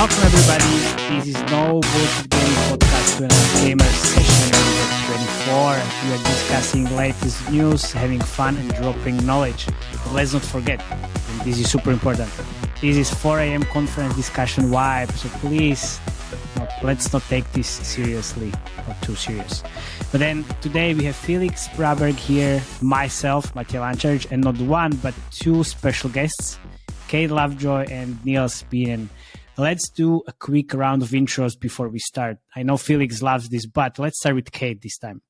Welcome everybody. This is No Bullshit Gaming Podcast to another Gamers session number 24. We are discussing latest news, having fun and dropping knowledge. But let's not forget, and this is super important, this is 4 a.m. conference discussion vibe, so please, let's not take this seriously or too serious. But then today we have Felix, Braberg here, myself, Matej Lančarič, and not one but two special guests, Kate Lovejoy and Niels Beenen. Let's do a quick round of intros before we start. I know Felix loves this, but let's start with Kate this time.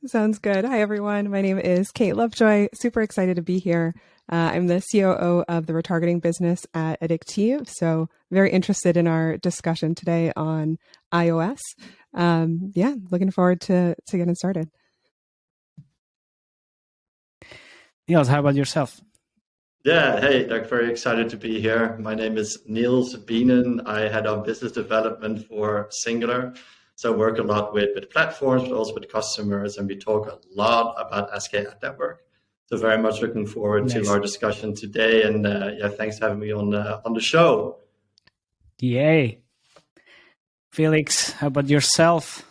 Sounds good. Hi, everyone. My name is Kate Lovejoy. Super excited to be here. I'm the COO of the retargeting business at Addictive. So very interested in our discussion today on iOS. Looking forward to getting started. Niels, how about yourself? Yeah, hey, very excited to be here. My name is Niels Beenen. I head up business development for Singular. So I work a lot with platforms, but also with customers, and we talk a lot about SK Ad Network. So very much looking forward to our discussion today. And thanks for having me on the show. Yay. Felix, how about yourself?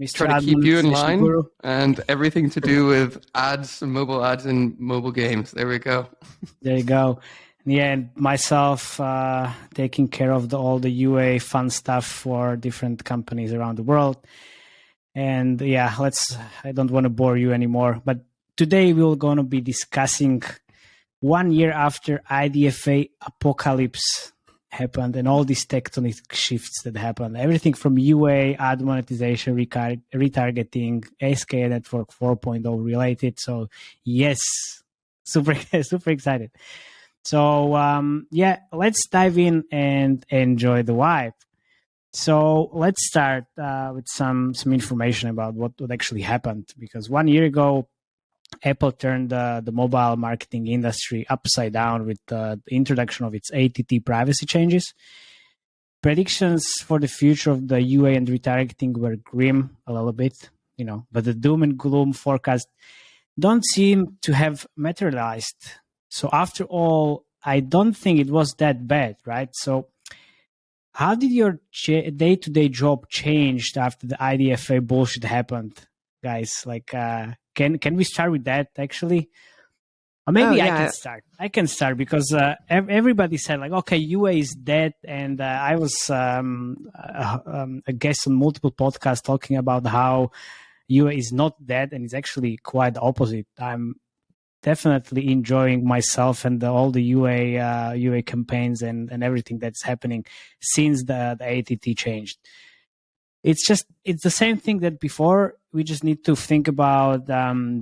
Mr. Try to Admon, keep you in line guru. And everything to do with ads and mobile games. There we go. There you go. Yeah, and myself taking care of all the UA fun stuff for different companies around the world. And yeah, I don't want to bore you anymore. But today we're going to be discussing 1 year after IDFA Apocalypse happened and all these tectonic shifts that happened. Everything from UA, ad monetization, retargeting, SK Network 4.0 related. So yes, super excited. So let's dive in and enjoy the vibe. So let's start with some information about what actually happened, because 1 year ago, Apple turned the mobile marketing industry upside down with the introduction of its ATT privacy changes. Predictions for the future of the UA and retargeting were grim a little bit, but the doom and gloom forecast don't seem to have materialized. So after all, I don't think it was that bad, right? So how did your day-to-day job change after the IDFA bullshit happened, guys? Can we start with that, actually? Or maybe I can start because everybody said, okay, UA is dead. And I was a guest on multiple podcasts talking about how UA is not dead, and it's actually quite the opposite. I'm definitely enjoying myself and all the UA campaigns and everything that's happening since the ATT changed. It's the same thing that before. We just need to think about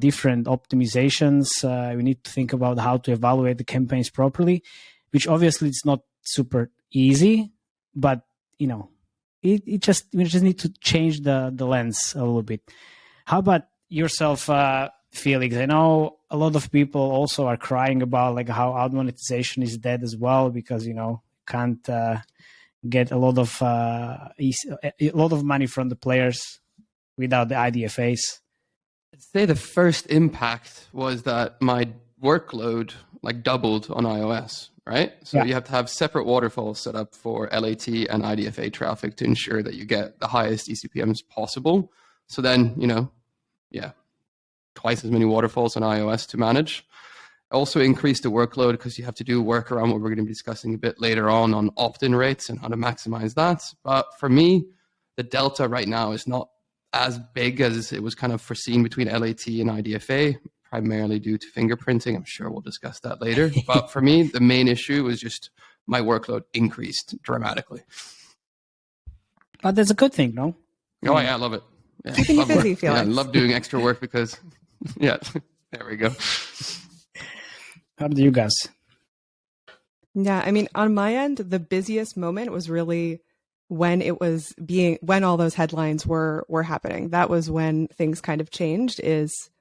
different optimizations. We need to think about how to evaluate the campaigns properly, which obviously it's not super easy, but we just need to change the lens a little bit. How about yourself, Felix? I know a lot of people also are crying about how ad monetization is dead as well, because can't get a lot of money from the players without the IDFAs. I'd say the first impact was that my workload doubled on iOS, right? So you have to have separate waterfalls set up for LAT and IDFA traffic to ensure that you get the highest eCPMs possible. So then, twice as many waterfalls on iOS to manage. Also increased the workload because you have to do work around what we're going to be discussing a bit later on opt-in rates and how to maximize that. But for me, the delta right now is not as big as it was kind of foreseen between LAT and IDFA, primarily due to fingerprinting. I'm sure we'll discuss that later. But for me, the main issue was just my workload increased dramatically. But that's a good thing, no? Oh, yeah, I love it. Yeah, keeping you busy, Felix. Yeah, I love doing extra work because, there we go. How do you guys? Yeah, I mean, on my end, the busiest moment was really when all those headlines were happening. That was when things kind of changed.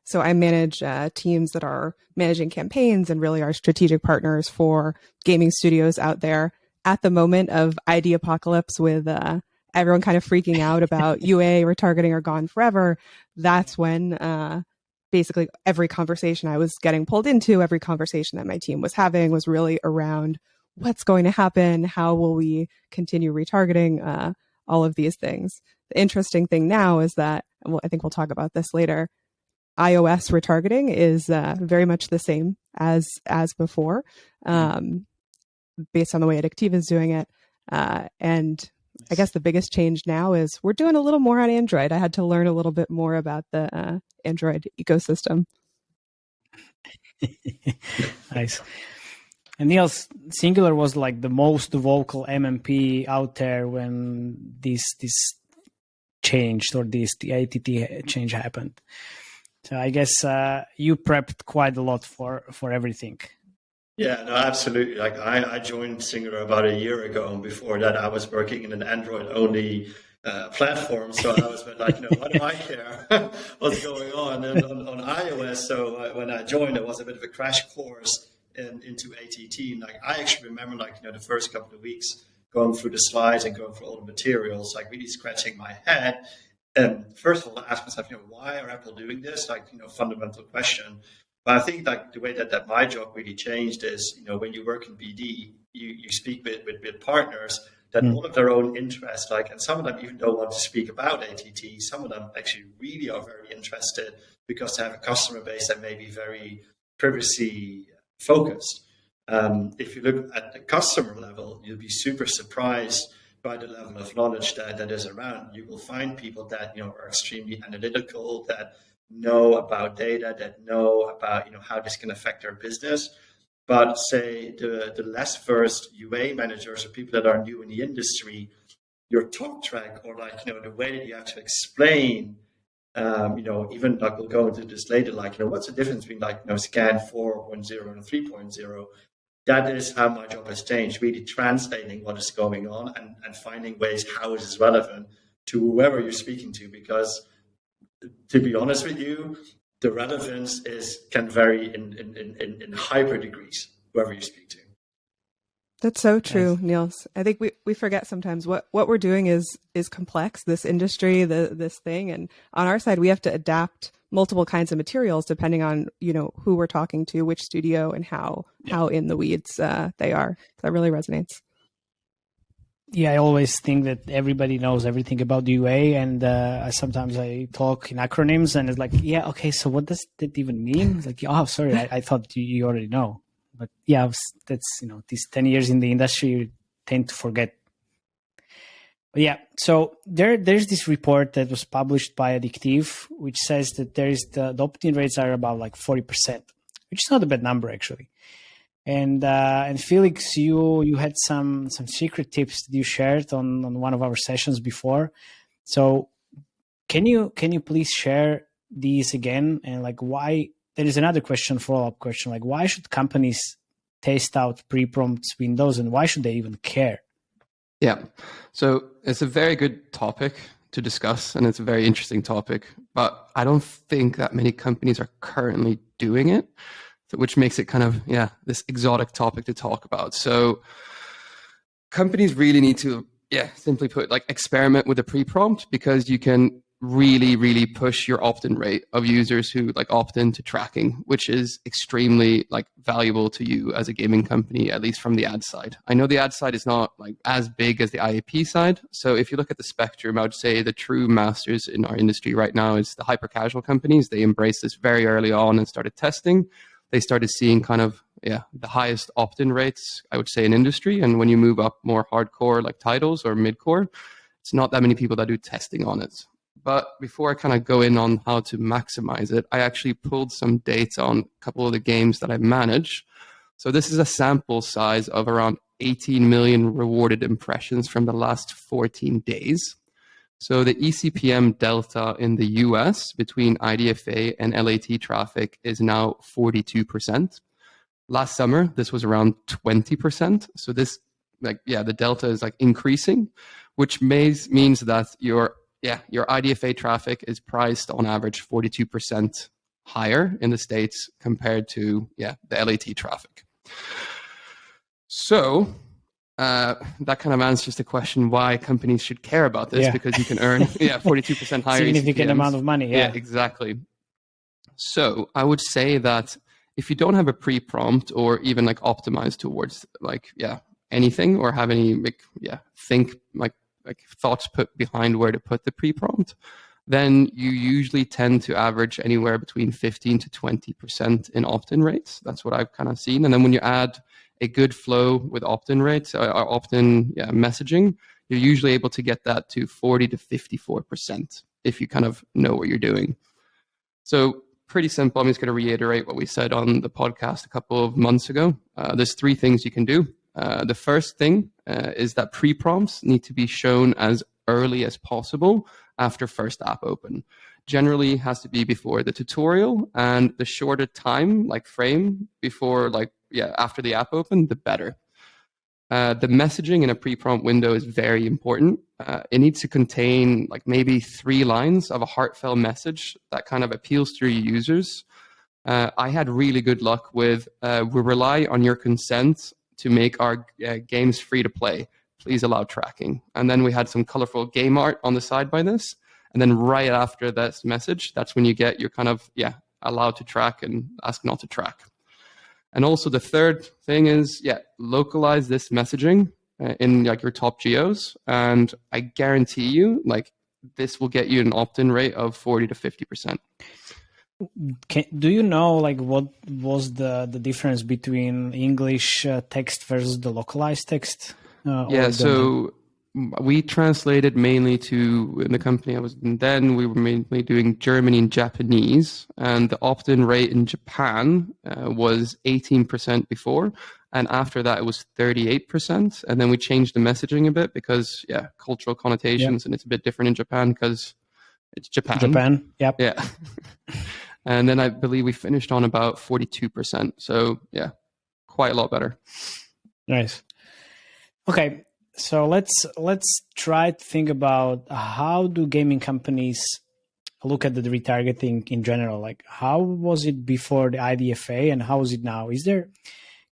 So I manage teams that are managing campaigns and really are strategic partners for gaming studios out there. At the moment of ID Apocalypse, with everyone kind of freaking out about UA retargeting are gone forever, that's when basically every conversation I was getting pulled into, every conversation that my team was having was really around what's going to happen? How will we continue retargeting? All of these things. The interesting thing now is that, well, I think we'll talk about this later, iOS retargeting is very much the same as before, based on the way Adictive is doing it. And I guess the biggest change now is we're doing a little more on Android. I had to learn a little bit more about the Android ecosystem. Nice. And Niels, Singular was like the most vocal MMP out there when this changed, or the ATT change happened. So I guess you prepped quite a lot for everything. Yeah, no, absolutely. Like I joined Singular about a year ago, and before that I was working in an Android-only platform. So I was like, what do I care what's going on? And on iOS, so when I joined, it was a bit of a crash course into ATT. Like I actually remember, the first couple of weeks going through the slides and going through all the materials, like really scratching my head. And first of all, I asked myself, why are Apple doing this? Fundamental question. But I think the way that my job really changed is, when you work in BD, you speak with partners that all of their own interests, and some of them even don't want to speak about ATT. Some of them actually really are very interested because they have a customer base that may be very privacy focused. If you look at the customer level, you'll be super surprised by the level of knowledge that is around. You will find people that are extremely analytical, that know about data, that know about how this can affect their business. But say the less versed UA managers or people that are new in the industry, your talk track or the way that you have to explain. Even we'll go into this later, what's the difference between Skan 4.0 and 3.0? That is how my job has changed, really translating what is going on and finding ways how it is relevant to whoever you're speaking to. Because to be honest with you, the relevance can vary in hyper degrees, whoever you speak to. That's so true, Niels. I think we forget sometimes what we're doing is complex, this industry, this thing. And on our side, we have to adapt multiple kinds of materials depending on, who we're talking to, which studio, and how in the weeds they are. That really resonates. Yeah, I always think that everybody knows everything about UA, and sometimes I talk in acronyms, and it's like, yeah, okay, so what does that even mean? It's like, oh, sorry, I thought you already know. But yeah, that's, these 10 years in the industry, you tend to forget. But yeah, so there's this report that was published by Adictive, which says that the opt-in rates are about 40%, which is not a bad number actually. And Felix, you had some secret tips that you shared on one of our sessions before. So can you please share these again? And why? There is another follow-up question. Why should companies test out pre-prompt windows, and why should they even care? Yeah, so it's a very good topic to discuss, and it's a very interesting topic. But I don't think that many companies are currently doing it, which makes it kind of, this exotic topic to talk about. So companies really need to, simply put, experiment with a pre-prompt, because you can really, really push your opt-in rate of users who opt in to tracking, which is extremely valuable to you as a gaming company, at least from the ad side. I know the ad side is not as big as the IAP side. So if you look at the spectrum, I would say the true masters in our industry right now is the hyper casual companies. They embraced this very early on and started testing. They started seeing kind of, the highest opt-in rates, I would say, in industry. And when you move up more hardcore titles or mid-core, it's not that many people that do testing on it. But before I kind of go in on how to maximize it, I actually pulled some data on a couple of the games that I manage. So this is a sample size of around 18 million rewarded impressions from the last 14 days. So the eCPM delta in the US between IDFA and LAT traffic is now 42%. Last summer, this was around 20%. So this, the delta is increasing, which means that your IDFA traffic is priced on average 42% higher in the States compared to the LAT traffic. So that kind of answers the question why companies should care about this, because you can earn 42% higher significant ECPMs. amount of money. Yeah, exactly. So I would say that if you don't have a pre-prompt or even like optimized towards like, anything, or have any thoughts put behind where to put the pre-prompt, then you usually tend to average anywhere between 15 to 20% in opt-in rates. That's what I've kind of seen. And then when you add a good flow with opt-in rates, or opt-in messaging, you're usually able to get that to 40 to 54% if you kind of know what you're doing. So pretty simple. I'm just going to reiterate what we said on the podcast a couple of months ago. There's 3 things you can do. The first thing is that pre-prompts need to be shown as early as possible after first app open. Generally has to be before the tutorial, and the shorter time, like frame before, after the app open, the better. The messaging in a pre-prompt window is very important. It needs to contain like maybe 3 lines of a heartfelt message that kind of appeals to your users. I had really good luck with, we rely on your consent to make our games free to play. Please allow tracking. And then we had some colorful game art on the side by this. And then right after this message, that's when you get your kind of, allowed to track and ask not to track. And also the third thing is, localize this messaging in like your top geos. And I guarantee you, like, this will get you an opt-in rate of 40 to 50%. Do you know like what was the difference between English text versus the localized text? So we translated mainly to, in the company I was in then, we were mainly doing German and Japanese, and the opt-in rate in Japan was 18% before, and after that it was 38%, and then we changed the messaging a bit because, cultural connotations, and it's a bit different in Japan because it's Japan. Yep. Yeah. And then I believe we finished on about 42%, so quite a lot better. Nice. Okay, so let's try to think about how do gaming companies look at the retargeting in general. Like, how was it before the IDFA, and how is it now? Is there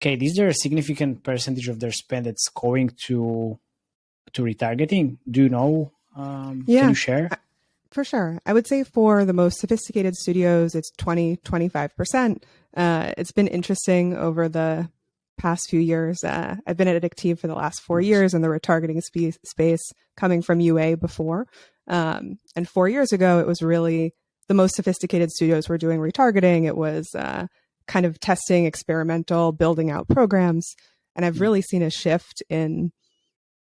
a significant percentage of their spend that's going to retargeting? Do you know? Can you share? For sure. I would say for the most sophisticated studios, it's 20-25%. It's been interesting over the past few years. I've been at Active for the last 4 years in the retargeting space, coming from UA before. And 4 years ago, it was really the most sophisticated studios were doing retargeting. It was kind of testing, experimental, building out programs. And I've really seen a shift in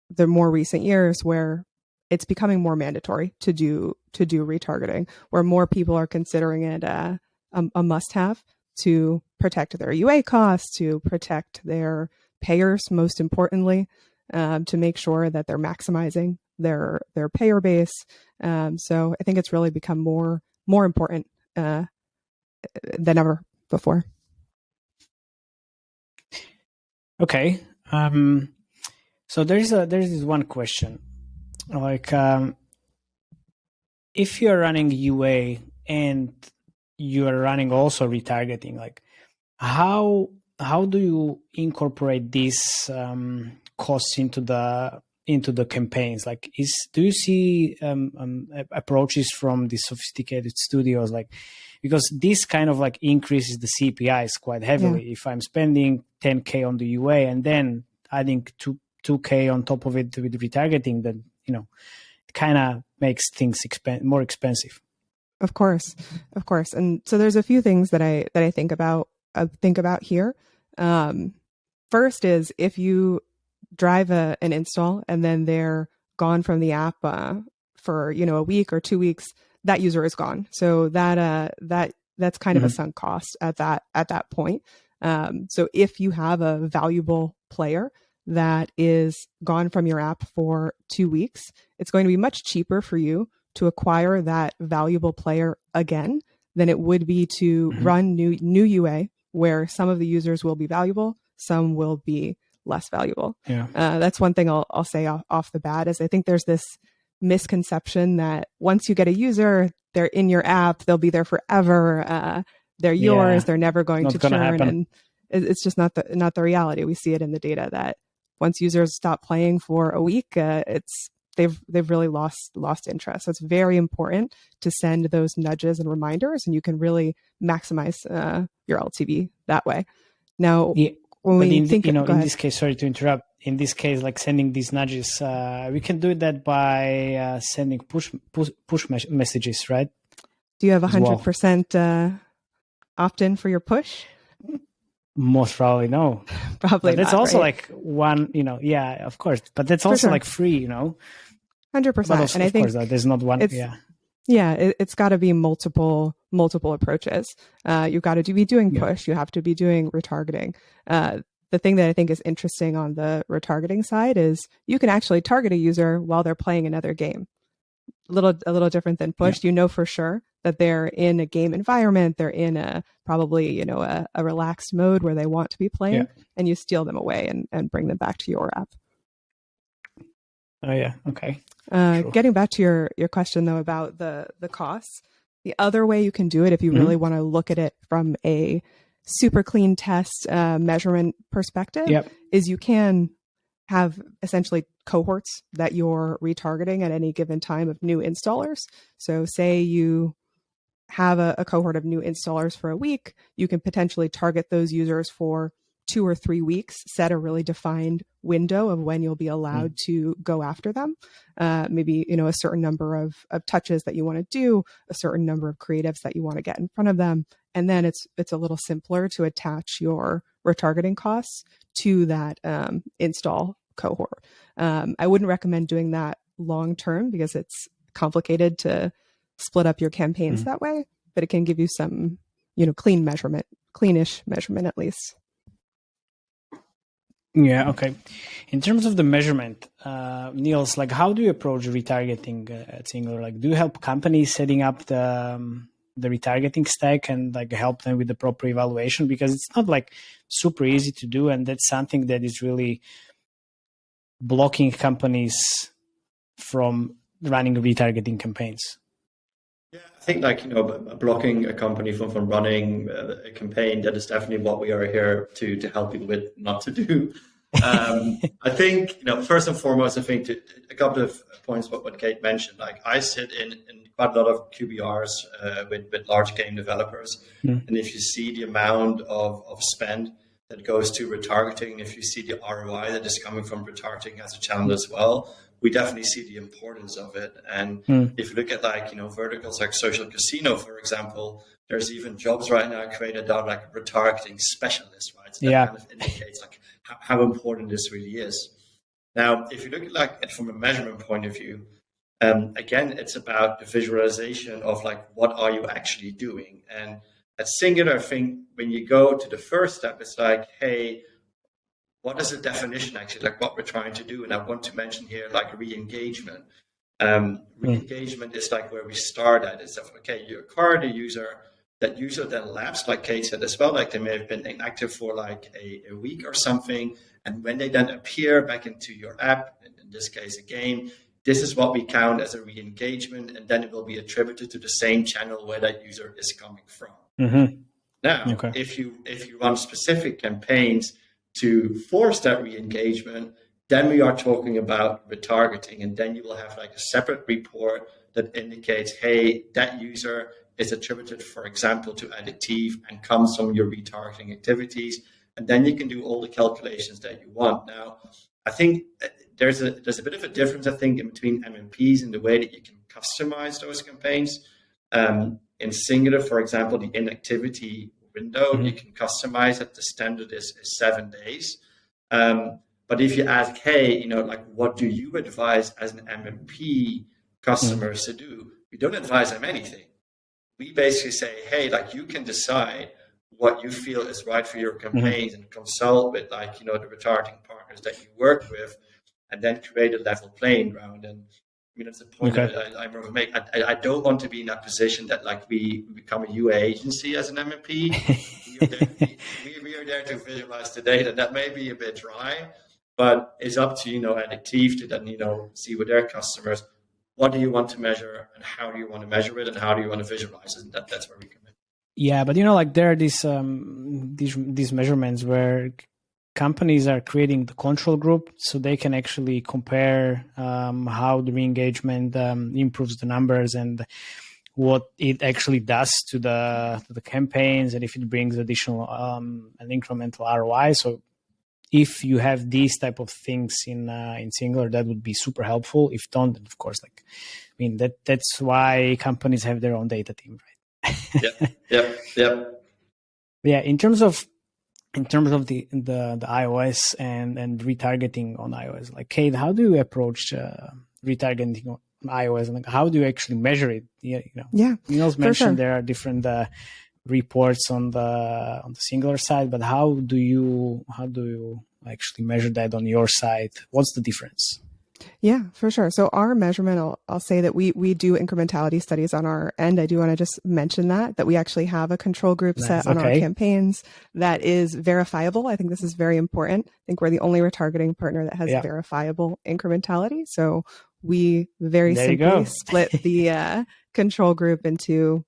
the more recent years where it's becoming more mandatory to do retargeting, where more people are considering it a must-have to protect their UA costs, to protect their payers, most importantly, to make sure that they're maximizing their payer base. So I think it's really become more important than ever before. Okay. So there's this one question. Like, if you're running UA and you are running also retargeting, like how do you incorporate these costs into the campaigns? Like, do you see approaches from the sophisticated studios, like, because this kind of like increases the CPIs quite heavily. If I'm spending 10K on the UA and then adding 2K on top of it with retargeting, then it kind of makes things more expensive. Of course. And so there's a few things that I think about here. First is if you drive an install and then they're gone from the app for a week or 2 weeks, that user is gone. So that's kind of a sunk cost at that point. So if you have a valuable player that is gone from your app for 2 weeks, it's going to be much cheaper for you to acquire that valuable player again than it would be to run new UA, where some of the users will be valuable, some will be less valuable. That's one thing I'll say off the bat is I think there's this misconception that once you get a user, they're in your app, they'll be there forever, they're yours, they're never going to churn. Happen. And it's just not the reality. We see it in the data that once users stop playing for a week, it's they've really lost interest. So it's very important to send those nudges and reminders, and you can really maximize your LTV that way. Now, when we think, in this case, sorry to interrupt. In this case, like sending these nudges, we can do that by sending push messages, right? Do you have 100% opt-in for your push? Most probably no. Probably but that's not, also right? like one, yeah, of course. But that's also like free, 100%. And I think there's not one. It's got to be multiple approaches. You've got to be doing push. You have to be doing retargeting. The thing that I think is interesting on the retargeting side is you can actually target a user while they're playing another game. A little different than push. Yeah. You know for sure that they're in a game environment. They're in probably a relaxed mode where they want to be playing, and you steal them away and bring them back to your app. Oh yeah, okay. Getting back to your question though about the costs, the other way you can do it if you really want to look at it from a super clean test measurement perspective is you can have essentially cohorts that you're retargeting at any given time of new installers. So say you have a cohort of new installers for a week, you can potentially target those users for 2 or 3 weeks, set a really defined window of when you'll be allowed to go after them. Maybe, a certain number of touches that you want to do, a certain number of creatives that you want to get in front of them. And then it's a little simpler to attach your retargeting costs to that install cohort. I wouldn't recommend doing that long term because it's complicated to split up your campaigns that way, but it can give you some, cleanish measurement at least. Yeah, okay. In terms of the measurement, Niels, like how do you approach retargeting at Singular? Like, do you help companies setting up the retargeting stack and like help them with the proper evaluation? Because it's not like super easy to do, and that's something that is really blocking companies from running retargeting campaigns. Yeah, I think blocking a company from running a campaign, that is definitely what we are here to help you with not to do. I think, first and foremost, I think a couple of points what Kate mentioned. Like I sit in quite a lot of QBRs with large game developers. And if you see the amount of spend that goes to retargeting, if you see the ROI that is coming from retargeting as a channel as well, we definitely see the importance of it. And if you look at verticals like social casino, for example, there's even jobs right now created that are like retargeting specialists, right? So that kind of indicates like how important this really is. Now, if you look at it from a measurement point of view, again, it's about the visualization of like, what are you actually doing? And at Singular, I think when you go to the first step, it's like, hey, what is the definition actually, like what we're trying to do? And I want to mention here, like re-engagement. Re-engagement is like where we start at. It's like, okay, you acquire the user, that user then lapsed, like Kate said as well, like they may have been inactive for like a week or something. And when they then appear back into your app, in this case, a game, this is what we count as a re-engagement. And then it will be attributed to the same channel where that user is coming from. Now, if you run specific campaigns to force that re-engagement, then we are talking about retargeting, and then you will have like a separate report that indicates, hey, that user is attributed, for example, to addictive and comes from your retargeting activities, and then you can do all the calculations that you want. Now, I think there's a bit of a difference, I think, in between MMPs and the way that you can customize those campaigns. In Singular, for example, the inactivity window, you can customize it. The standard is 7 days. But if you ask, hey, what do you advise as an MMP customers to do? We don't advise them anything. We basically say, hey, like you can decide what you feel is right for your campaigns and consult with the retargeting partners that you work with, and then create a level playing ground. And it's a point that I want to make. I don't want to be in that position that like we become a UA agency as an MMP. we are there to visualize the data. That may be a bit dry, but it's up to Addictive to then see with their customers, what do you want to measure and how do you want to measure it and how do you want to visualize it, and that's where we come in. Yeah, but there are these measurements where companies are creating the control group so they can actually compare how the re-engagement improves the numbers and what it actually does to the campaigns, and if it brings additional an incremental ROI. So if you have these type of things in Singular, that would be super helpful. If don't, then of course, that's why companies have their own data team, right? Yep. Yeah. In terms of the iOS and retargeting on iOS, like Kate, how do you approach retargeting on iOS, and how do you actually measure it? Niels mentioned there are different reports on the Singular side, but how do you actually measure that on your side? What's the difference? Yeah, for sure. So our measurement, I'll say that we do incrementality studies on our end. I do want to just mention that we actually have a control group set on our campaigns that is verifiable. I think this is very important. I think we're the only retargeting partner that has verifiable incrementality. So we very simply split the control group into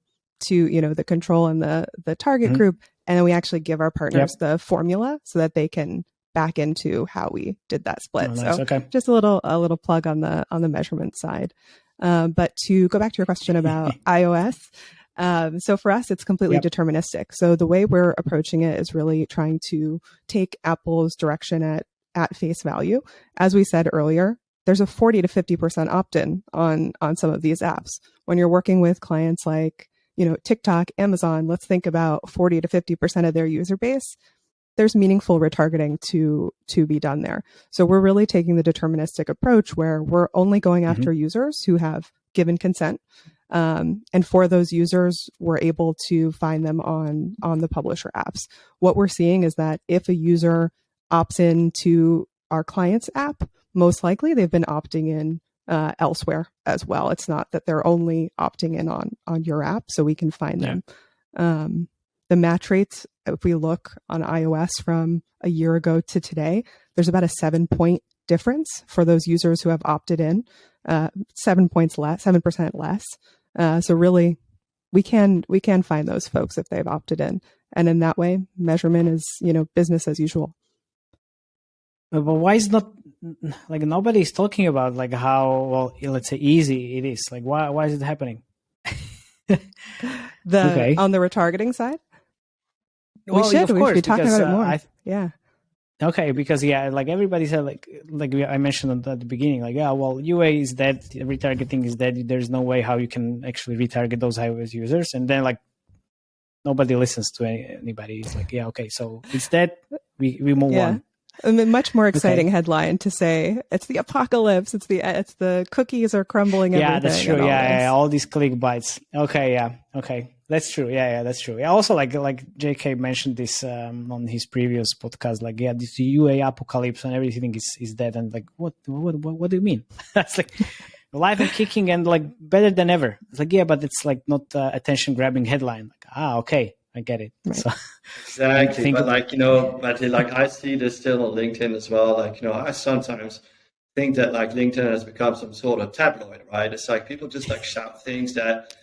the control and the target group. And then we actually give our partners the formula so that they can back into how we did that split. Oh, nice. So just a little plug on the measurement side. But to go back to your question about iOS, so for us, it's completely deterministic. So the way we're approaching it is really trying to take Apple's direction at face value. As we said earlier, there's a 40 to 50% opt-in on some of these apps. When you're working with clients like, TikTok, Amazon, let's think about 40 to 50% of their user base. There's meaningful retargeting to be done there. So we're really taking the deterministic approach where we're only going after users who have given consent. And for those users, we're able to find them on the publisher apps. What we're seeing is that if a user opts into our client's app, most likely they've been opting in elsewhere as well. It's not that they're only opting in on your app, so we can find them. The match rates, if we look on iOS from a year ago to today, there's about a 7-point difference for those users who have opted in, 7% less. So really, we can find those folks if they've opted in, and in that way, measurement is business as usual. But why is not nobody's talking about how let's say easy it is? Why is it happening? On the retargeting side. We should be talking about it more. Okay, because everybody said I mentioned at the beginning, UA is dead, retargeting is dead. There's no way how you can actually retarget those iOS users, and then nobody listens to anybody. It's okay, so it's dead. We move on. A much more exciting headline to say it's the apocalypse. It's the cookies are crumbling. Yeah, that's true. All these click bites. Okay, that's true. Yeah, that's true. Yeah, also like JK mentioned this on his previous podcast. This UA apocalypse and everything is dead. And what do you mean? That's alive and kicking and better than ever. It's but it's not attention grabbing headline. Okay. I get it. Right. So, exactly. But Matej, I see this still on LinkedIn as well. I sometimes think that LinkedIn has become some sort of tabloid, right? It's people just shout things that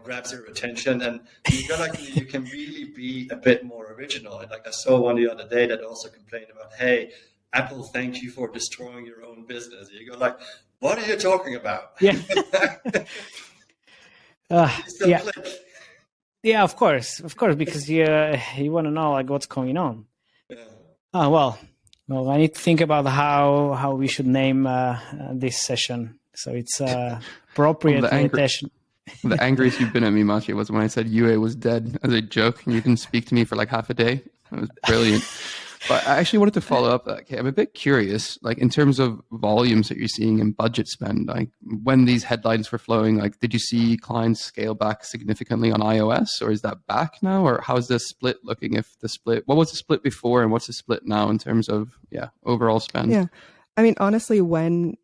grabs their attention, and you can really be a bit more original. And I saw one the other day that also complained about, hey, Apple, thank you for destroying your own business. You go what are you talking about? Yeah. Yeah. Yeah, of course, because you want to know what's going on. Yeah. Oh well, I need to think about how we should name this session so it's appropriate attention. The angriest you've been at me, Matej, was when I said UA was dead as a joke, and you didn't speak to me for half a day. It was brilliant. But I actually wanted to follow up. Okay, I'm a bit curious, in terms of volumes that you're seeing in budget spend, when these headlines were flowing, did you see clients scale back significantly on iOS, or is that back now? Or how's the split looking? What was the split before and what's the split now in terms of, overall spend? Yeah. I mean, honestly, when,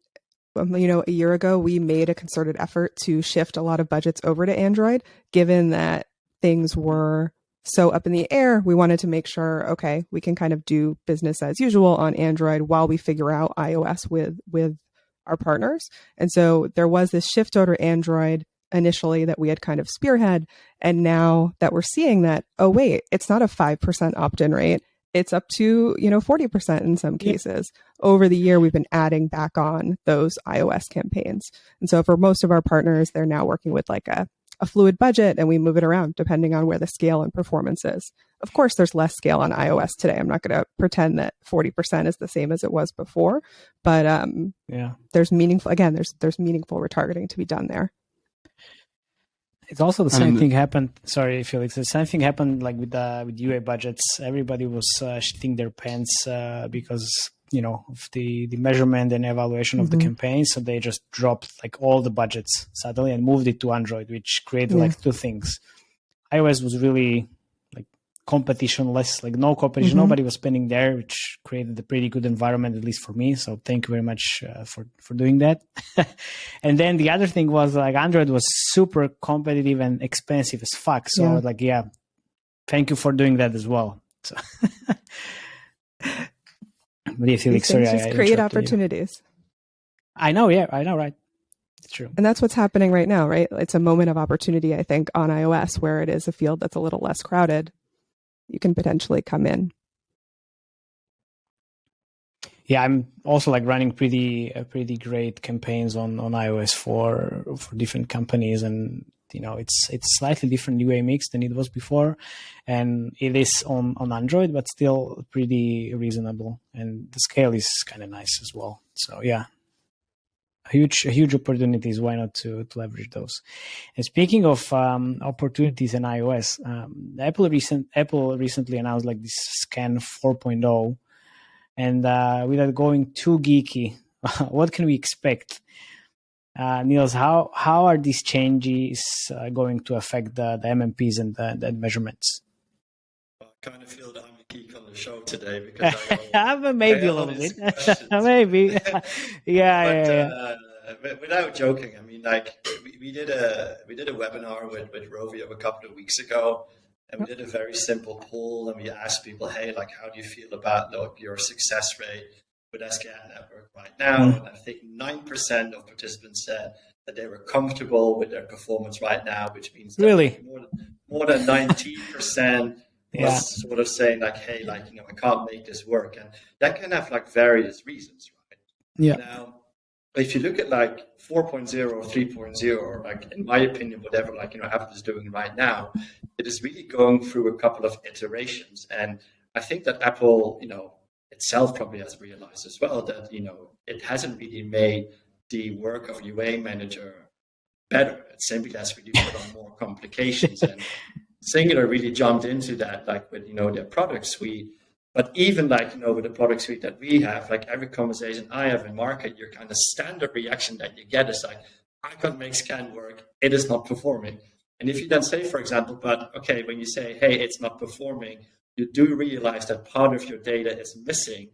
a year ago, we made a concerted effort to shift a lot of budgets over to Android, given that things were so up in the air, we wanted to make sure, okay, we can kind of do business as usual on Android while we figure out iOS with our partners. And so there was this shift over to Android initially that we had kind of spearhead. And now that we're seeing that, oh, wait, it's not a 5% opt-in rate. it's up to, 40% in some cases. Over the year, we've been adding back on those iOS campaigns. And so for most of our partners, they're now working with like a fluid budget, and we move it around depending on where the scale and performance is. Of course, there's less scale on iOS today. I'm not going to pretend that 40% is the same as it was before, but there's meaningful retargeting to be done there. It's also the same thing happened. Sorry, Felix. The same thing happened like with UA budgets. Everybody was shitting their pants because of the measurement and evaluation of the campaign. So they just dropped like all the budgets suddenly and moved it to Android, which created like two things. iOS was really like competition-less, like no competition. Nobody was spending there, which created a pretty good environment, at least for me. So thank you very much for doing that. And then the other thing was like Android was super competitive and expensive as fuck. So I was like, thank you for doing that as well. So but yeah, Felix, sorry, just create opportunities. I know, right? It's true. And that's what's happening right now, right? It's a moment of opportunity, I think, on iOS, where it is a field that's a little less crowded. You can potentially come in. Yeah, I'm also like running pretty great campaigns on iOS for different companies, and it's slightly different UA mix than it was before, and it is on Android, but still pretty reasonable, and the scale is kind of nice as well. So yeah, huge opportunities. Why not to leverage those? And speaking of opportunities in iOS, Apple recently announced like this Skan 4.0, and without going too geeky, what can we expect? Niels, how are these changes going to affect the MMPs and the measurements? I kind of feel that I'm a geek on the show today because maybe a little bit. Maybe. Yeah. Without joking, I mean, like we did a webinar with Rovio a couple of weeks ago, and we did a very simple poll, and we asked people, hey, like, how do you feel about your success rate with Skan Network right now? And I think 9% of participants said that they were comfortable with their performance right now, which means that really more than 90% was sort of saying like, hey, like, I can't make this work. And that can have like various reasons, right? Yeah. Now, if you look at like 4.0 or 3.0, or like, in my opinion, whatever like, Apple is doing right now, it is really going through a couple of iterations. And I think that Apple, itself probably has realized as well that, it hasn't really made the work of UA manager better. It simply has really put on more complications. And Singular really jumped into that, like with, their product suite. But even like, with the product suite that we have, like every conversation I have in market, your kind of standard reaction that you get is like, I can't make Skan work. It is not performing. And if you then say, for example, but okay, when you say, hey, it's not performing, you do realize that part of your data is missing.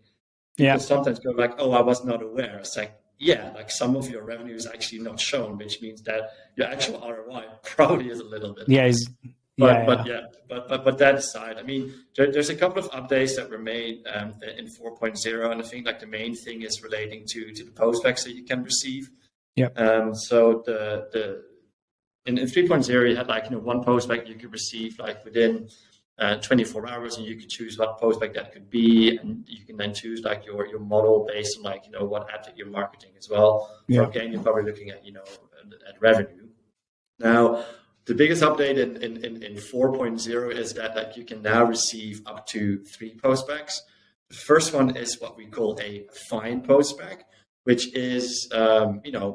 People sometimes go like, oh, I was not aware. It's like, like some of your revenue is actually not shown, which means that your actual ROI probably is a little bit. But that aside, I mean, there's a couple of updates that were made in 4.0, and I think like the main thing is relating to the postbacks that you can receive. So in 3.0, you had like one postback you could receive like within 24 hours, and you could choose what postback that could be, and you can then choose like your model based on like what ad that you're marketing as well. So again, you're probably looking at at revenue. Now, the biggest update in 4.0 is that like you can now receive up to 3 postbacks. The first one is what we call a fine postback, which is the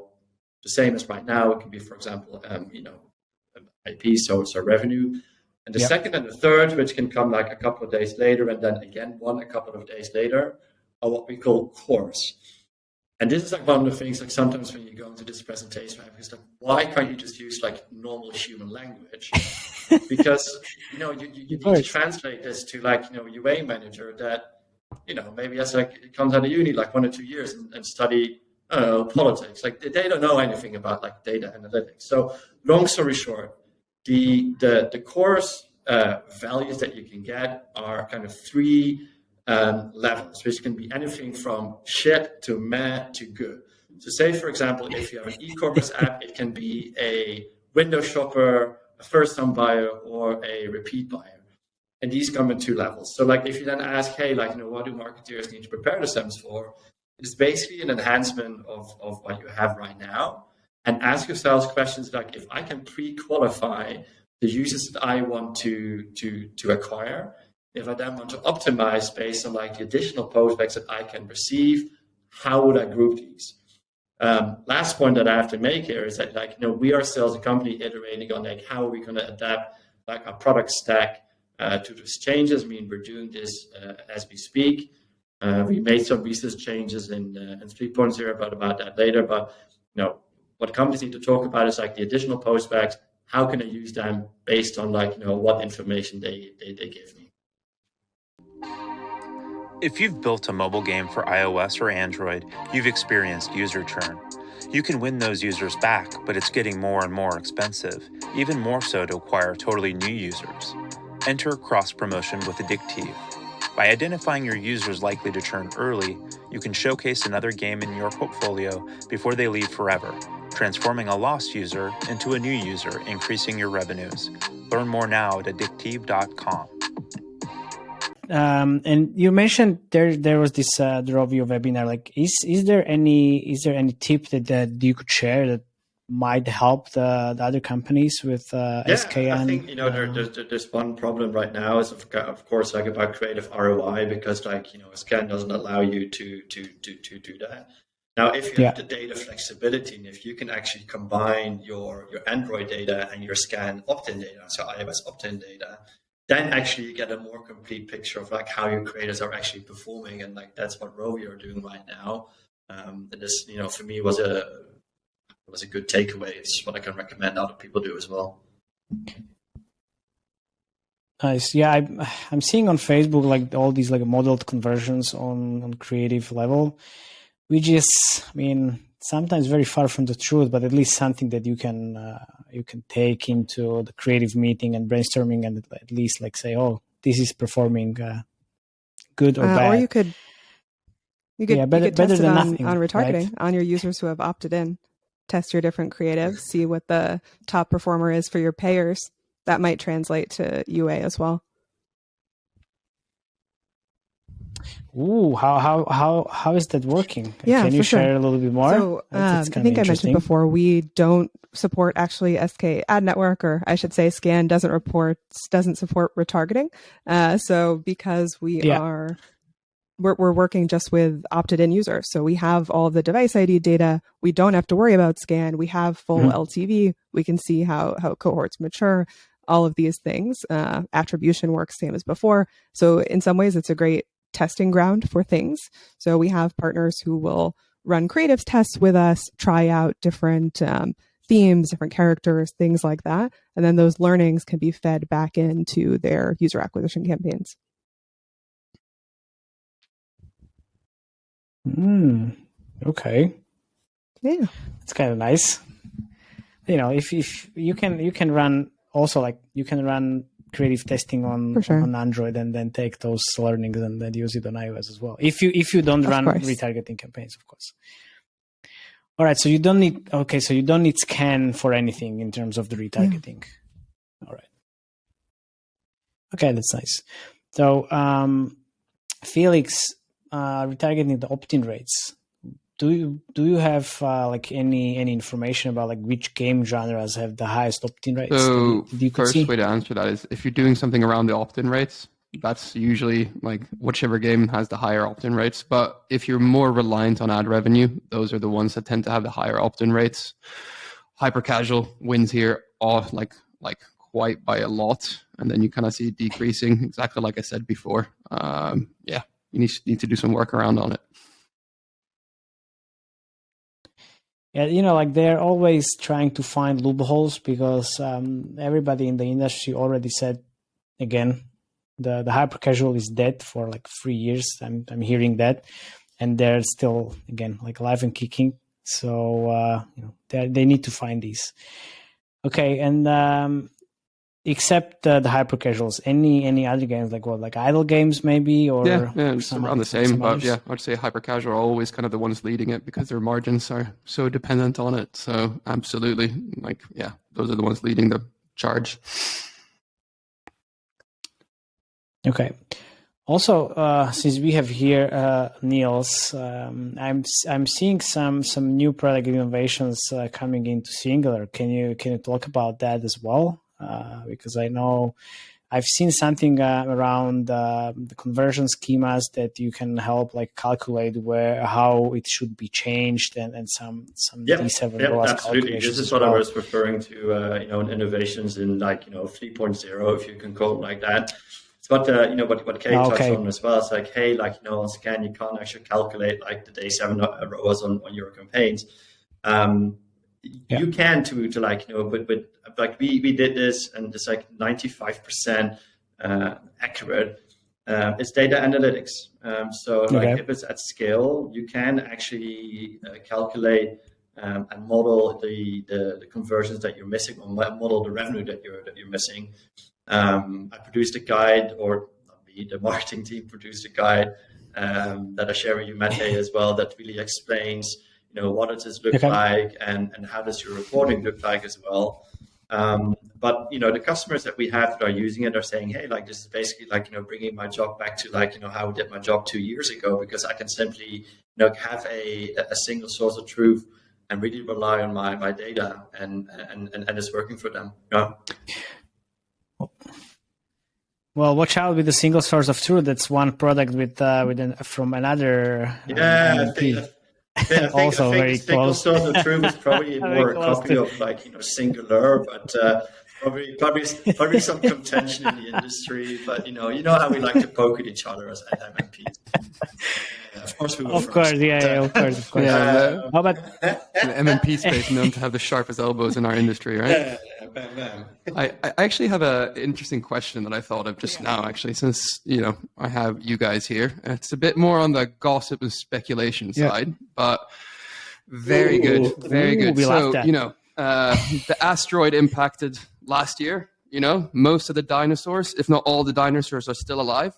same as right now. It can be, for example, IP, so revenue. And the second and the third, which can come like a couple of days later, and then again a couple of days later, are what we call cores. And this is like one of the things, like sometimes when you go into this presentation, it's like, why can't you just use like normal human language? Because, you need to translate this to like, UA manager that, maybe as like, it comes out of uni, like 1 or 2 years and study, politics. Like they don't know anything about like data analytics. So long story short, the course values that you can get are kind of 3 levels, which can be anything from shit to meh to good. So say, for example, if you have an e-commerce app, it can be a window shopper, a first-time buyer, or a repeat buyer. And these come in two levels. So like if you then ask, hey, like, what do marketeers need to prepare themselves for? It's basically an enhancement of what you have right now. And ask yourselves questions like, if I can pre-qualify the users that I want to acquire, if I then want to optimize based on like the additional postbacks that I can receive, how would I group these? Last point that I have to make here is that like, we are still as a company iterating on like how are we going to adapt like our product stack to those changes. I mean, we're doing this as we speak. We made some recent changes in 3.0, but about that later. But what companies need to talk about is like the additional postbacks. How can I use them based on like what information they give me? If you've built a mobile game for iOS or Android, you've experienced user churn. You can win those users back, but it's getting more and more expensive, even more so to acquire totally new users. Enter cross-promotion with Addictive. By identifying your users likely to churn early, you can showcase another game in your portfolio before they leave forever, transforming a lost user into a new user, increasing your revenues. Learn more now at addictive.com. And you mentioned there was this the review webinar. Like, is there any tip that you could share that might help the other companies with Skan? I think there's one problem right now is of course like about creative ROI, because like Skan doesn't allow you to do that. Now, if you have the data flexibility, and if you can actually combine your Android data and your Skan opt-in data, so iOS opt-in data, then actually you get a more complete picture of like how your creators are actually performing, and like that's what Rovi are doing right now. And this, for me was a good takeaway. It's what I can recommend other people do as well. Nice. Yeah, I'm seeing on Facebook like all these like modeled conversions on creative level, which is, sometimes very far from the truth, but at least something that you can take into the creative meeting and brainstorming, and at least like say, oh, this is performing good or bad. Or you could better test it on retargeting, right? On your users who have opted in. Test your different creatives, see what the top performer is for your payers. That might translate to UA as well. Ooh, how is that working? Yeah, can you share a little bit more? So I think I mentioned before, we don't support actually SK Ad Network, or I should say Skan doesn't support retargeting. So because we're working just with opted-in users. So we have all the device ID data. We don't have to worry about Skan. We have full LTV. We can see how cohorts mature, all of these things. Attribution works same as before. So in some ways, it's a great testing ground for things. So we have partners who will run creatives tests with us, try out different themes, different characters, things like that. And then those learnings can be fed back into their user acquisition campaigns. Okay. Yeah, it's kind of nice. If you can run also, like you can run creative testing on Android and then take those learnings and then use it on iOS as well. If you don't run retargeting campaigns, of course. All right. So you don't need Skan for anything in terms of the retargeting. Yeah. All right. Okay, that's nice. So Felix, retargeting the opt-in rates. Do you have like any information about like which game genres have the highest opt-in rates? So first way to answer that is if you're doing something around the opt-in rates, that's usually like whichever game has the higher opt-in rates. But if you're more reliant on ad revenue, those are the ones that tend to have the higher opt-in rates. Hyper casual wins here off like quite by a lot, and then you kind of see it decreasing exactly like I said before. You need to do some work around on it. Yeah, like they're always trying to find loopholes because everybody in the industry already said, again, the hyper casual is dead for like 3 years. I'm hearing that, and they're still again like alive and kicking. So they need to find these. Okay, and except the hyper casuals, any other games like idle games maybe, or it's around the same. But yeah, I'd say hyper casual are always kind of the ones leading it because their margins are so dependent on it. So absolutely, those are the ones leading the charge. Okay. Also, since we have here Niels, I'm seeing some new product innovations coming into Singular. Can you talk about that as well? Because I know I've seen something around the conversion schemas that you can help like calculate how it should be changed and some D7 ROAS absolutely. calculations. This is what I was referring to. Innovations in 3.0, if you can call it like that. It's what Kate touched on as well. It's like, hey, on Skan you can't actually calculate like the day 7 ROAS on your campaigns. You can but we did this and it's like 95% accurate. It's data analytics. If it's at scale, you can actually calculate and model the conversions that you're missing, or model the revenue that you're missing. I produced a guide, or the marketing team produced a guide that I share with you, Matej, as well, that really explains what does this look like and how does your reporting look like as well. But the customers that we have that are using it are saying, hey, this is basically bringing my job back to how I did my job 2 years ago, because I can simply have a single source of truth and really rely on my data and it's working for them. Well, watch out with the single source of truth. That's one product from another. I think also very single close. source of truth is probably more a copy of Singular, but probably some contention in the industry. But you know how we like to poke at each other as MMPs. Of course we will. Of course. The MMP space known to have the sharpest elbows in our industry, right? I actually have an interesting question that I thought of just now, actually, since I have you guys here. It's a bit more on the gossip and speculation side, but very good. We love that. The asteroid impacted last year. Most of the dinosaurs, if not all the dinosaurs, are still alive.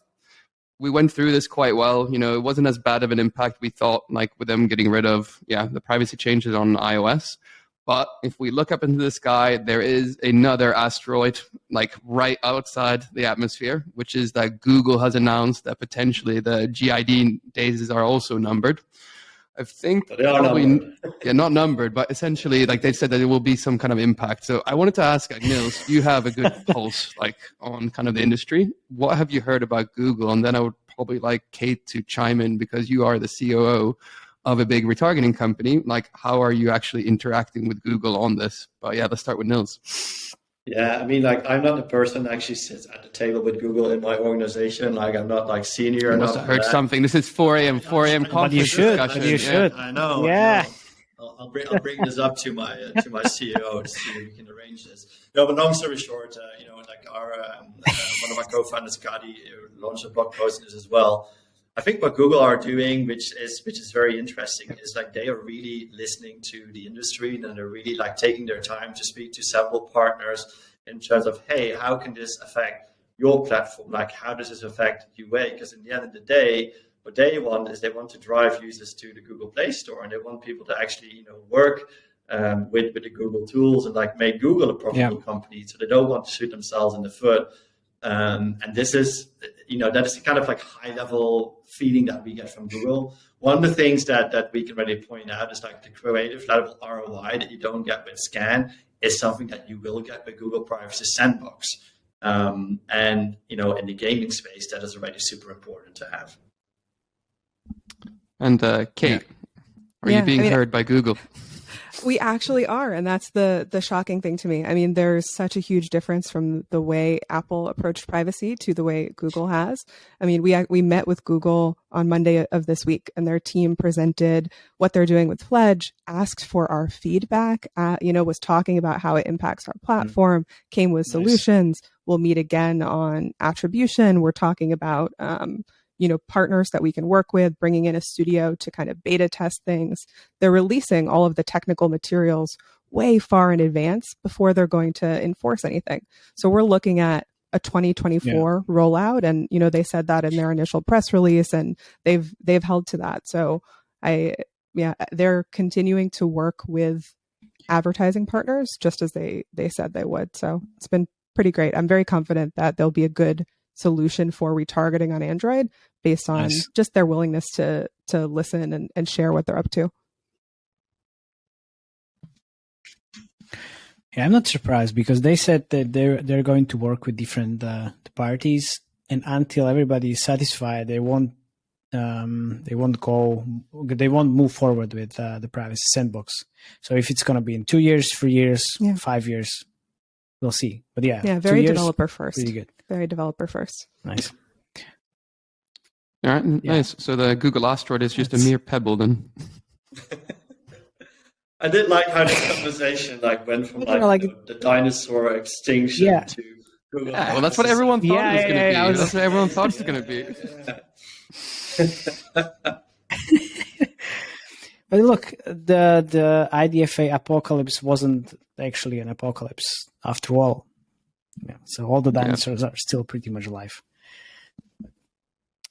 We went through this quite well. It wasn't as bad of an impact we thought, with them getting rid of the privacy changes on iOS. But if we look up into the sky, there is another asteroid right outside the atmosphere, which is that Google has announced that potentially the GID days are also numbered. I think not numbered, but essentially they said that there will be some kind of impact. So I wanted to ask Niels, you have a good pulse on kind of the industry. What have you heard about Google? And then I would probably like Kate to chime in, because you are the COO of a big retargeting company. How are you actually interacting with Google on this? But let's start with Niels. Yeah, I mean, I'm not the person that actually sits at the table with Google in my organization. I'm not senior enough. You must have heard something. This is 4 a.m. conference discussion. You should. I know. Yeah. I'll bring this up to my CEO to see if we can arrange this. No, but long story short, our one of our co-founders, Kadi, launched a blog post on this as well. I think what Google are doing, which is very interesting, is they are really listening to the industry, and they're really taking their time to speak to several partners in terms of, hey, how can this affect your platform? How does this affect UA? Because in the end of the day, what they want is they want to drive users to the Google Play Store, and they want people to actually work with the Google tools and make Google a profitable company. So they don't want to shoot themselves in the foot. And this is, that is the kind of high level feeling that we get from Google. One of the things that we can really point out is the creative level ROI that you don't get with Skan is something that you will get with Google Privacy Sandbox. And, in the gaming space, that is already super important to have. And Kate, are you being heard by Google? We actually are, and that's the shocking thing to me. I mean, there's such a huge difference from the way Apple approached privacy to the way Google has. I mean, we met with Google on Monday of this week, and their team presented what they're doing with Pledge, asked for our feedback, was talking about how it impacts our platform, came with solutions. We'll meet again on attribution. We're talking about partners that we can work with, bringing in a studio to kind of beta test things. They're releasing all of the technical materials way far in advance before they're going to enforce anything. So we're looking at a 2024 rollout, and they said that in their initial press release, and they've held to that. So they're continuing to work with advertising partners just as they said they would. So it's been pretty great. I'm very confident that there'll be a good solution for retargeting on Android based on just their willingness to listen and share what they're up to. Yeah, I'm not surprised because they said that they're going to work with different parties, and until everybody is satisfied, they won't move forward with the privacy sandbox. So if it's going to be in 2 years, 3 years, 5 years, we'll see. But yeah, very developer first. Pretty good. Very developer first. Nice. All right, nice. So the Google Asteroid is just a mere pebble then. I did like how the conversation went from the dinosaur extinction to Google. Yeah, well, that's what everyone thought it was going to be. That's what everyone thought it was going to be. But look, the IDFA Apocalypse wasn't actually an apocalypse after all. Yeah, so all the dinosaurs are still pretty much alive.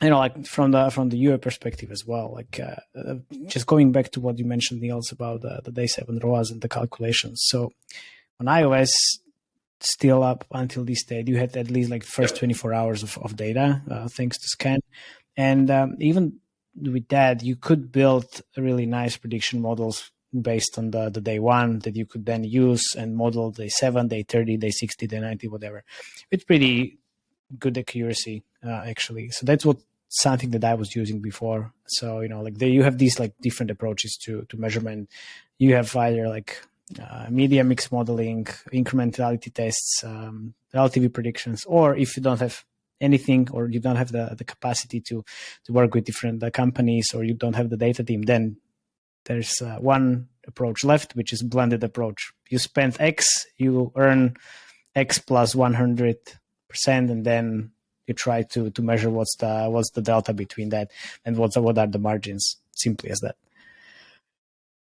From the UA perspective as well, just going back to what you mentioned, Niels, about the day 7 ROAS and the calculations. So on iOS, still up until this day, you had at least first 24 hours of data, thanks to Skan. And even with that, you could build really nice prediction models based on the day 1 that you could then use and model day 7, day 30, day 60, day 90, whatever, with pretty good accuracy, actually. So that's something that I was using before. So, you have these different approaches to measurement. You have either media mix modeling, incrementality tests, LTV predictions, or if you don't have anything, or you don't have the capacity to work with different companies, or you don't have the data team, then there's one approach left, which is blended approach. You spend X, you earn X plus 100%, and then you try to measure what's the delta between that and what are the margins. Simply as that.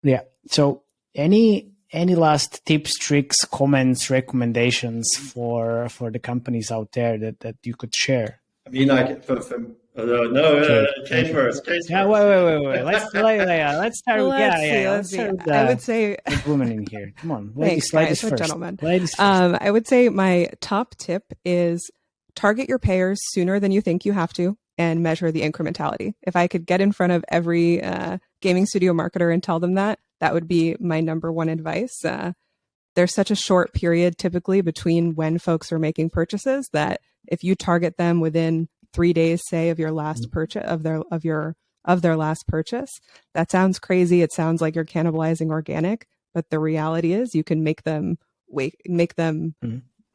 Yeah. So any last tips, tricks, comments, recommendations for the companies out there that you could share? I mean, Kate first. Yeah, wait. Let's start. Let's see. I would say women in here. Come on, ladies first. Gentlemen. Ladies first. I would say my top tip is target your payers sooner than you think you have to, and measure the incrementality. If I could get in front of every gaming studio marketer and tell them that would be my number one advice. There's such a short period typically between when folks are making purchases that if you target them within 3 days, say, of your last purchase of their last purchase, that sounds crazy. It sounds like you're cannibalizing organic, but the reality is you can make them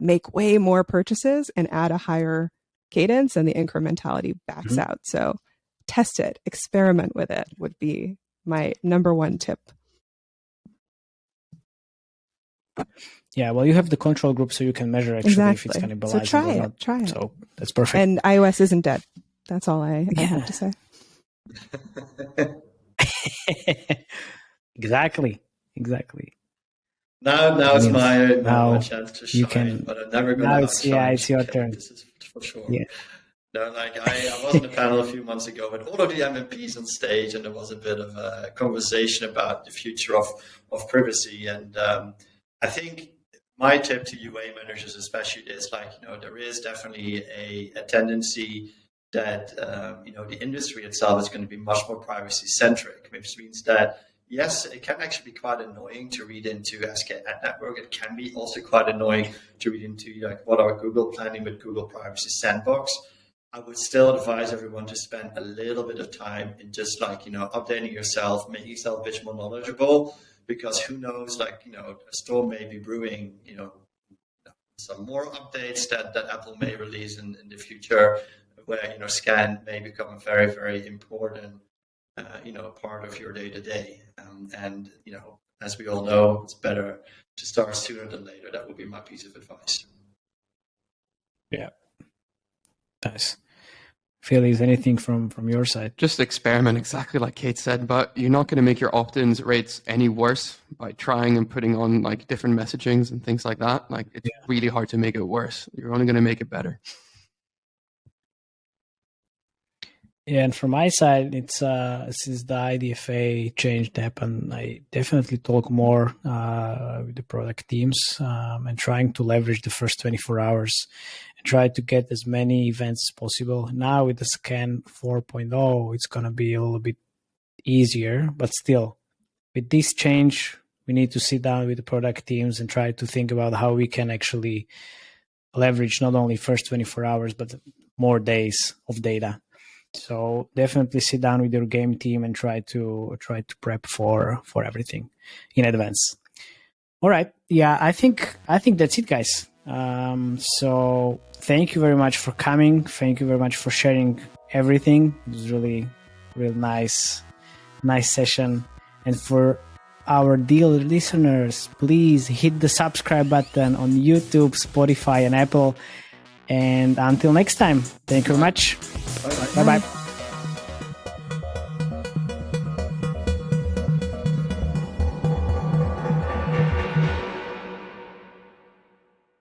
make way more purchases and add a higher cadence, and the incrementality backs out. So test it, experiment with it would be my number one tip. Yeah, well, you have the control group, so you can measure actually if it's cannibalizing. So try it. So that's perfect. And iOS isn't dead. That's all I have to say. Exactly. Now it's my chance to shine, but I'm never going to outshine. It's your turn. This is for sure. Yeah. No, I was on a panel a few months ago with all of the MMPs on stage, and there was a bit of a conversation about the future of privacy. And I think my tip to UA managers especially is there is definitely a tendency that the industry itself is going to be much more privacy centric, which means that yes, it can actually be quite annoying to read into Skan Ad Network. It can be also quite annoying to read into what are Google planning with Google Privacy Sandbox. I would still advise everyone to spend a little bit of time in just updating yourself, making yourself a bit more knowledgeable, because who knows, a storm may be brewing, some more updates that Apple may release in the future, where Skan may become a very, very important part of your day to day. And as we all know, it's better to start sooner than later. That would be my piece of advice. Yeah. Nice. Felix, anything from your side? Just experiment, exactly like Kate said, but you're not going to make your opt-ins rates any worse by trying and putting on different messagings and things like that. It's really hard to make it worse. You're only going to make it better. Yeah, and from my side, it's since the IDFA change happened, I definitely talk more with the product teams and trying to leverage the first 24 hours and try to get as many events as possible. Now with the Skan 4.0, it's going to be a little bit easier, but still, with this change, we need to sit down with the product teams and try to think about how we can actually leverage not only first 24 hours, but more days of data. So definitely sit down with your game team and try to prep for everything in advance. All right. Yeah, I think that's it, guys. So thank you very much for coming. Thank you very much for sharing everything. It was really, real nice session. And for our dear listeners, please hit the subscribe button on YouTube, Spotify, and Apple. And until next time, thank you very much. Bye-bye.